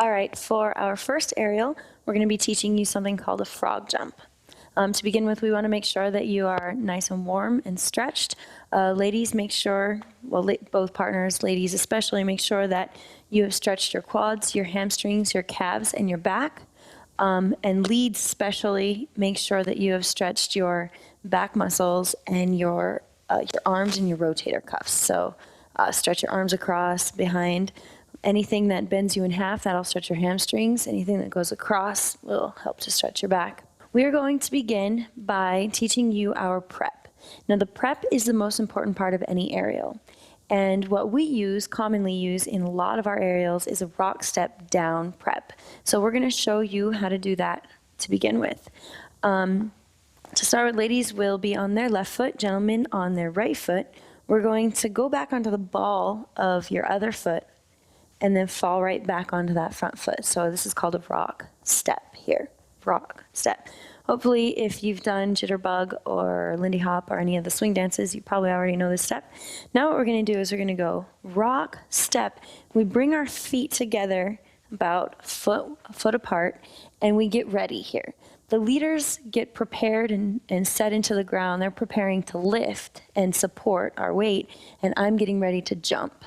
All right, for our first aerial, we're going to be teaching you something called a frog jump. To begin with, we want to make sure that you are nice and warm and stretched. Ladies, make sure, well, both partners, ladies especially, make sure that you have stretched your quads, your hamstrings, your calves, and your back. And leads especially, make sure that you have stretched your back muscles and your arms and your rotator cuffs. So stretch your arms across, behind. Anything that bends you in half, that'll stretch your hamstrings. Anything that goes across will help to stretch your back. We are going to begin by teaching you our prep. Now, the prep is the most important part of any aerial. And what we commonly use in a lot of our aerials is a rock step down prep. So we're going to show you how to do that to begin with. To start with, ladies will be on their left foot, gentlemen on their right foot. We're going to go back onto the ball of your other foot and then fall right back onto that front foot. So this is called a rock step here, rock step. Hopefully, if you've done Jitterbug or Lindy Hop or any of the swing dances, you probably already know this step. Now what we're going to do is we're going to go rock, step. We bring our feet together about a foot apart, and we get ready here. The leaders get prepared and set into the ground. They're preparing to lift and support our weight, and I'm getting ready to jump.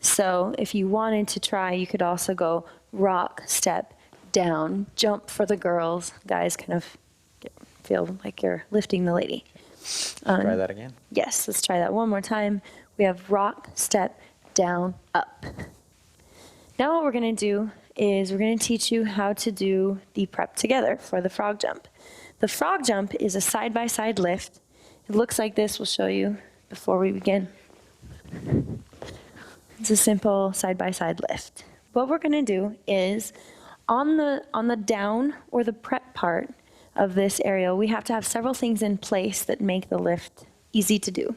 So if you wanted to try, you could also go rock, step, down, jump for the girls. Guys kind of feel like you're lifting the lady. Try that again? Yes, let's try that one more time. We have rock, step, down, up. Now what we're going to do is we're going to teach you how to do the prep together for the frog jump. The frog jump is a side-by-side lift. It looks like this. We'll show you before we begin. It's a simple side-by-side lift. What we're going to do is on the down or the prep part of this aerial, we have to have several things in place that make the lift easy to do.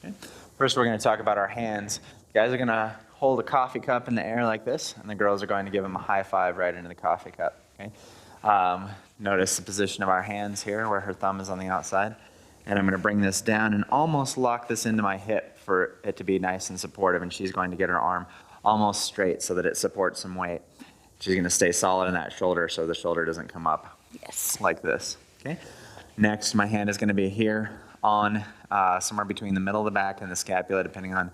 Okay. First, we're going to talk about our hands. You guys are going to hold a coffee cup in the air like this, and the girls are going to give them a high five right into the coffee cup. Okay? Notice the position of our hands here, where her thumb is on the outside. And I'm going to bring this down and almost lock this into my hip for it to be nice and supportive, and she's going to get her arm almost straight so that it supports some weight. She's going to stay solid in that shoulder so the shoulder doesn't come up. Yes. Like this. Okay. Next, my hand is going to be here on somewhere between the middle of the back and the scapula, depending on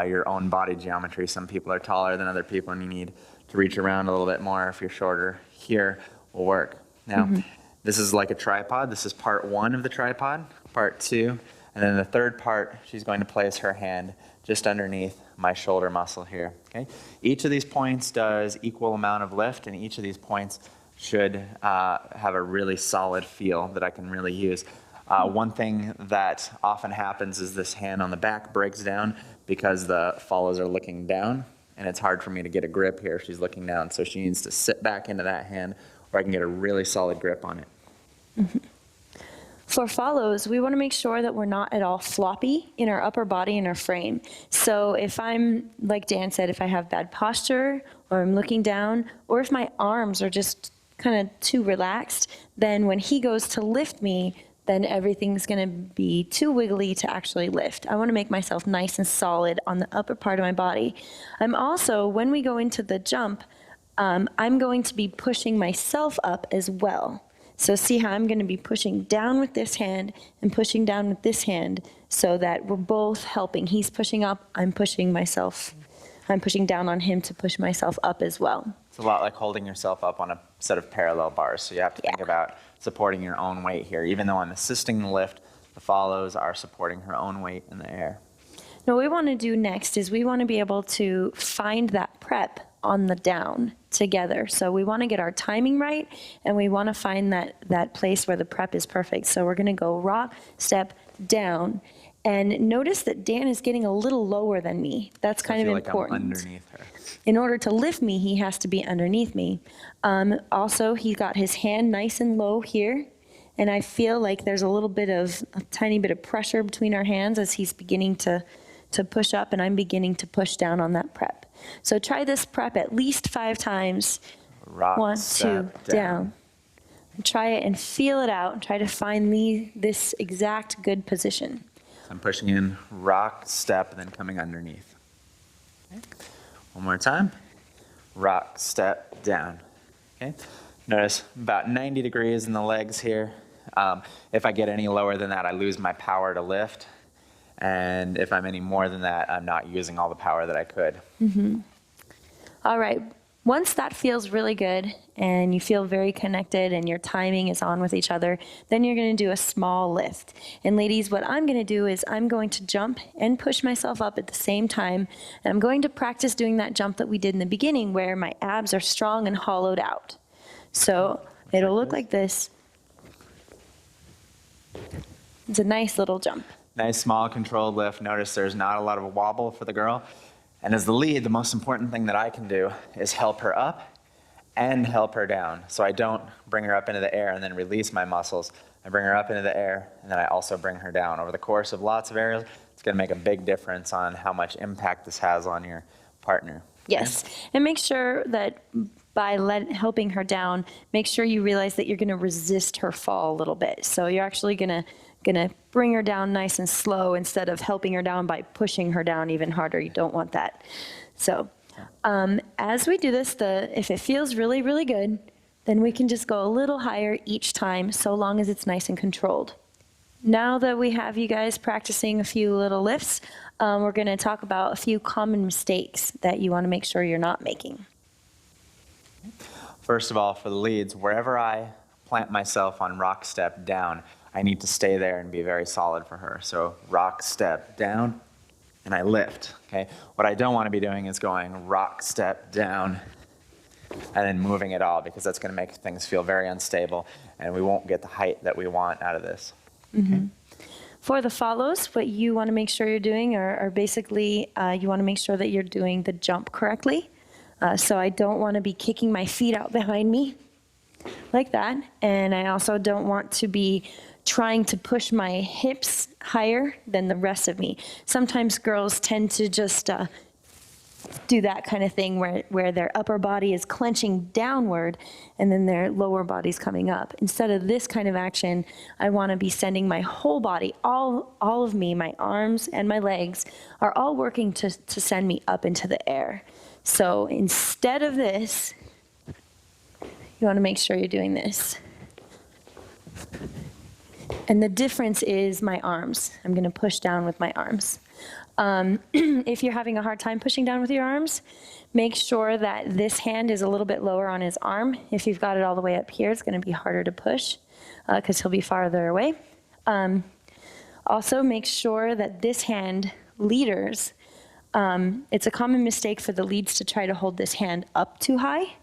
your own body geometry. Some people are taller than other people, and you need to reach around a little bit more. If you're shorter, here will work. Now, this is like a tripod. This is part one of the tripod, part two, and then the third part, she's going to place her hand just underneath my shoulder muscle here. Okay. Each of these points does equal amount of lift, and each of these points should have a really solid feel that I can really use. One thing that often happens is this hand on the back breaks down because the follows are looking down, and it's hard for me to get a grip here if she's looking down. So she needs to sit back into that hand where I can get a really solid grip on it. For follows, we want to make sure that we're not at all floppy in our upper body and our frame. So if I'm, like Dan said, if I have bad posture or I'm looking down, or if my arms are just kind of too relaxed, then when he goes to lift me, then everything's going to be too wiggly to actually lift. I want to make myself nice and solid on the upper part of my body. I'm also, when we go into the jump, I'm going to be pushing myself up as well. So see how I'm going to be pushing down with this hand and pushing down with this hand so that we're both helping. He's pushing up, I'm pushing myself. I'm pushing down on him to push myself up as well. It's a lot like holding yourself up on a set of parallel bars. So you have to think about supporting your own weight here. Even though I'm assisting the lift, the follows are supporting her own weight in the air. Now what we want to do next is we want to be able to find that prep on the down together. So we want to get our timing right, and we want to find that place where the prep is perfect. So we're going to go rock, step, down. And notice that Dan is getting a little lower than me. That's kind of important. I'm underneath her. In order to lift me, he has to be underneath me. Also, he got his hand nice and low here. And I feel like there's a tiny bit of pressure between our hands as he's beginning to push up, and I'm beginning to push down on that prep. So try this prep at least 5 times. Rock, 1, 2, step, down. Try it and feel it out, and try to find this exact good position. I'm pushing in, rock, step, and then coming underneath. Okay. One more time. rock, step, down. Okay? Notice about 90 degrees in the legs here. If I get any lower than that, I lose my power to lift. And if I'm any more than that, I'm not using all the power that I could. All right. Once that feels really good and you feel very connected and your timing is on with each other, then you're going to do a small lift. And ladies, what I'm going to do is I'm going to jump and push myself up at the same time. And I'm going to practice doing that jump that we did in the beginning where my abs are strong and hollowed out. So it'll look like this. It's a nice little jump. Nice, small, controlled lift. Notice there's not a lot of a wobble for the girl. And as the lead, the most important thing that I can do is help her up and help her down. So I don't bring her up into the air and then release my muscles. I bring her up into the air, and then I also bring her down. Over the course of lots of aerials, it's going to make a big difference on how much impact this has on your partner. Yes, and make sure that by helping her down, make sure you realize that you're going to resist her fall a little bit. So you're actually going to bring her down nice and slow instead of helping her down by pushing her down even harder. You don't want that. So as we do this, if it feels really, really good, then we can just go a little higher each time, so long as it's nice and controlled. Now that we have you guys practicing a few little lifts, we're going to talk about a few common mistakes that you want to make sure you're not making. First of all, for the leads, wherever I plant myself on rock, step, down, I need to stay there and be very solid for her. So rock, step, down, and I lift, okay? What I don't want to be doing is going rock, step, down, and then moving it all, because that's going to make things feel very unstable, and we won't get the height that we want out of this. Okay? For the follows, what you want to make sure you're doing are basically, you want to make sure that you're doing the jump correctly. So I don't want to be kicking my feet out behind me like that. And I also don't want to be trying to push my hips higher than the rest of me. Sometimes girls tend to just do that kind of thing where their upper body is clenching downward and then their lower body's coming up. Instead of this kind of action, I want to be sending my whole body, all of me, my arms and my legs are all working to send me up into the air. So instead of this, you want to make sure you're doing this. And the difference is my arms. I'm going to push down with my arms. If you're having a hard time pushing down with your arms, make sure that this hand is a little bit lower on his arm. If you've got it all the way up here, it's going to be harder to push because he'll be farther away. Also, make sure that this hand, leaders, it's a common mistake for the leads to try to hold this hand up too high.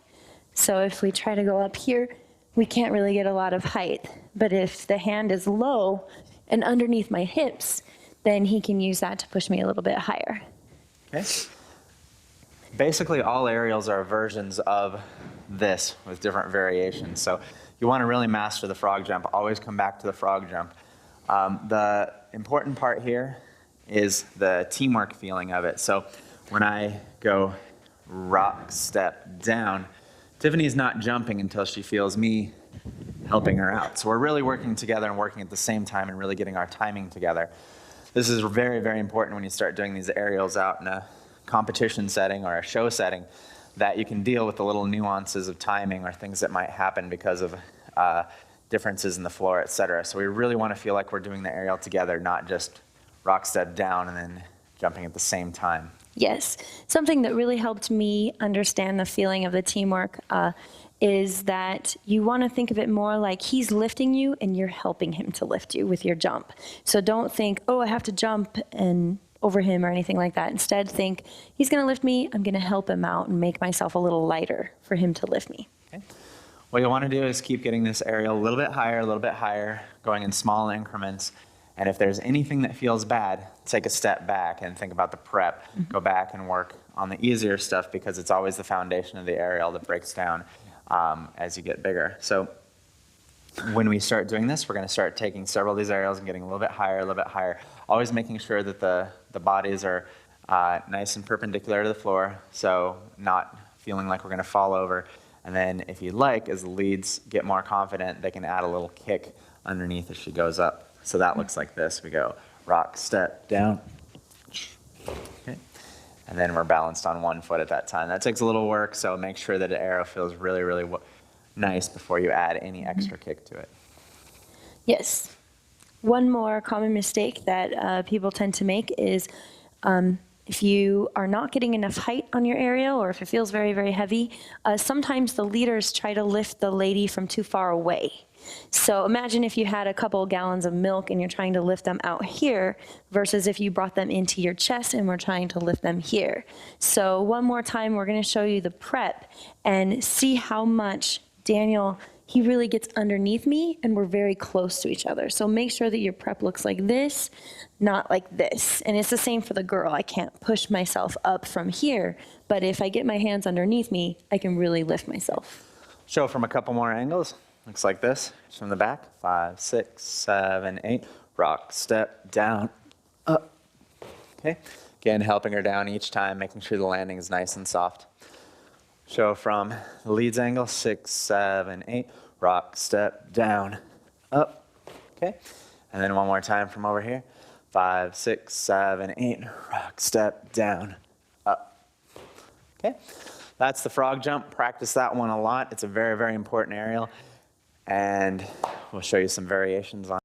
So if we try to go up here, we can't really get a lot of height. But if the hand is low and underneath my hips, then he can use that to push me a little bit higher. Okay. Basically, all aerials are versions of this with different variations. So you want to really master the frog jump. Always come back to the frog jump. The important part here is the teamwork feeling of it. So when I go rock, step, down, Tiffany's not jumping until she feels me helping her out. So we're really working together and working at the same time and really getting our timing together. This is very, very important when you start doing these aerials out in a competition setting or a show setting, that you can deal with the little nuances of timing or things that might happen because of differences in the floor, et cetera. So we really want to feel like we're doing the aerial together, not just rock, step, down, and then jumping at the same time. Yes. Something that really helped me understand the feeling of the teamwork is that you want to think of it more like he's lifting you and you're helping him to lift you with your jump. So don't think, oh, I have to jump and over him or anything like that. Instead, think, he's going to lift me, I'm going to help him out and make myself a little lighter for him to lift me. Okay. What you want to do is keep getting this aerial a little bit higher, going in small increments. And if there's anything that feels bad, take a step back and think about the prep. Go back and work on the easier stuff, because it's always the foundation of the aerial that breaks down as you get bigger. So when we start doing this, we're going to start taking several of these aerials and getting a little bit higher, always making sure that the bodies are nice and perpendicular to the floor, so not feeling like we're going to fall over. And then if you'd like, as the leads get more confident, they can add a little kick underneath as she goes up. So that looks like this. We go rock, step, down. Okay. And then we're balanced on one foot at that time. That takes a little work, so make sure that the arrow feels really, really nice before you add any extra kick to it. Yes. One more common mistake that people tend to make is if you are not getting enough height on your aerial, or if it feels very, very heavy, sometimes the leaders try to lift the lady from too far away. So imagine if you had a couple gallons of milk and you're trying to lift them out here versus if you brought them into your chest and we're trying to lift them here. So one more time, we're going to show you the prep and see how much Daniel, he really gets underneath me and we're very close to each other. So make sure that your prep looks like this, not like this. And it's the same for the girl. I can't push myself up from here, but if I get my hands underneath me, I can really lift myself. Show from a couple more angles. Looks like this. Just from the back. 5, 6, 7, 8. Rock, step, down, up. Okay. Again, helping her down each time, making sure the landing is nice and soft. Show from the leads angle. 6, 7, 8. Rock, step, down, up. Okay. And then one more time from over here. 5, 6, 7, 8. Rock, step, down, up. Okay. That's the frog jump. Practice that one a lot. It's a very, very important aerial. And we'll show you some variations on